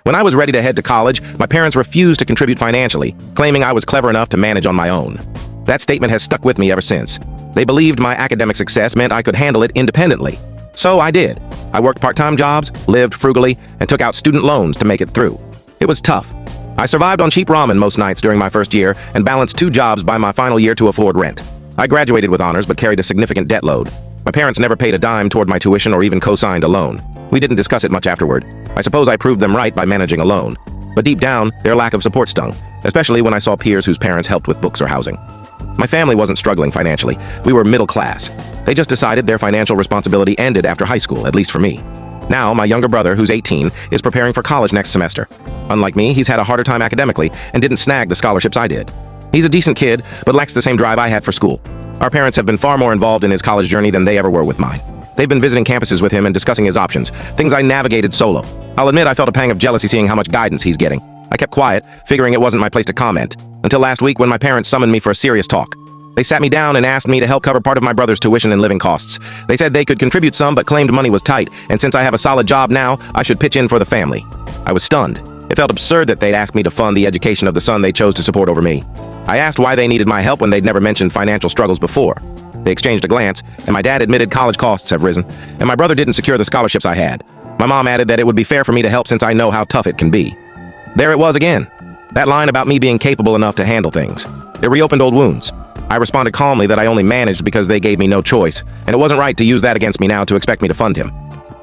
When I was ready to head to college, my parents refused to contribute financially, claiming I was clever enough to manage on my own. That statement has stuck with me ever since. They believed my academic success meant I could handle it independently. So I did. I worked part-time jobs, lived frugally, and took out student loans to make it through. It was tough. I survived on cheap ramen most nights during my first year and balanced 2 jobs by my final year to afford rent. I graduated with honors but carried a significant debt load. My parents never paid a dime toward my tuition or even co-signed a loan. We didn't discuss it much afterward. I suppose I proved them right by managing a loan. But deep down, their lack of support stung, especially when I saw peers whose parents helped with books or housing. My family wasn't struggling financially. We were middle class. They just decided their financial responsibility ended after high school, at least for me. Now, my younger brother, who's 18, is preparing for college next semester. Unlike me, he's had a harder time academically and didn't snag the scholarships I did. He's a decent kid, but lacks the same drive I had for school. Our parents have been far more involved in his college journey than they ever were with mine. They've been visiting campuses with him and discussing his options, things I navigated solo. I'll admit I felt a pang of jealousy seeing how much guidance he's getting. I kept quiet, figuring it wasn't my place to comment, until last week when my parents summoned me for a serious talk. They sat me down and asked me to help cover part of my brother's tuition and living costs. They said they could contribute some but claimed money was tight, and since I have a solid job now, I should pitch in for the family. I was stunned. It felt absurd that they'd ask me to fund the education of the son they chose to support over me. I asked why they needed my help when they'd never mentioned financial struggles before. They exchanged a glance, and my dad admitted college costs have risen, and my brother didn't secure the scholarships I had. My mom added that it would be fair for me to help since I know how tough it can be. There it was again. That line about me being capable enough to handle things. It reopened old wounds. I responded calmly that I only managed because they gave me no choice, and it wasn't right to use that against me now to expect me to fund him.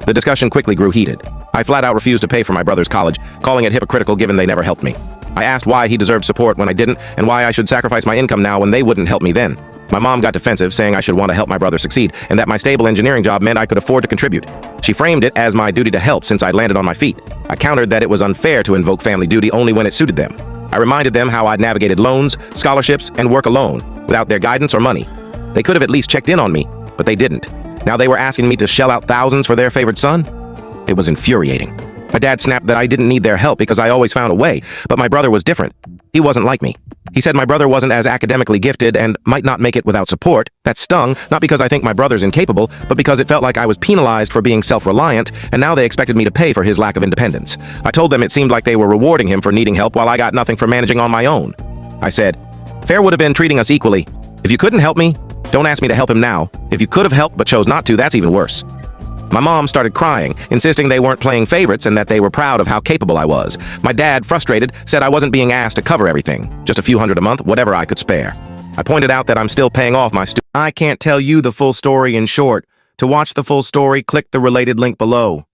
The discussion quickly grew heated. I flat out refused to pay for my brother's college, calling it hypocritical given they never helped me. I asked why he deserved support when I didn't, and why I should sacrifice my income now when they wouldn't help me then. My mom got defensive, saying I should want to help my brother succeed, and that my stable engineering job meant I could afford to contribute. She framed it as my duty to help since I'd landed on my feet. I countered that it was unfair to invoke family duty only when it suited them. I reminded them how I'd navigated loans, scholarships, and work alone, without their guidance or money. They could have at least checked in on me, but they didn't. Now they were asking me to shell out thousands for their favored son? It was infuriating. My dad snapped that I didn't need their help because I always found a way, but my brother was different. He wasn't like me. He said my brother wasn't as academically gifted and might not make it without support. That stung, not because I think my brother's incapable, but because it felt like I was penalized for being self-reliant, and now they expected me to pay for his lack of independence. I told them it seemed like they were rewarding him for needing help while I got nothing for managing on my own. I said, fair would have been treating us equally. If you couldn't help me, don't ask me to help him now. If you could have helped but chose not to, that's even worse. My mom started crying, insisting they weren't playing favorites and that they were proud of how capable I was. My dad, frustrated, said I wasn't being asked to cover everything, just a few hundred a month, whatever I could spare. I pointed out that I'm still paying off my I can't tell you the full story in short. To watch the full story, click the related link below.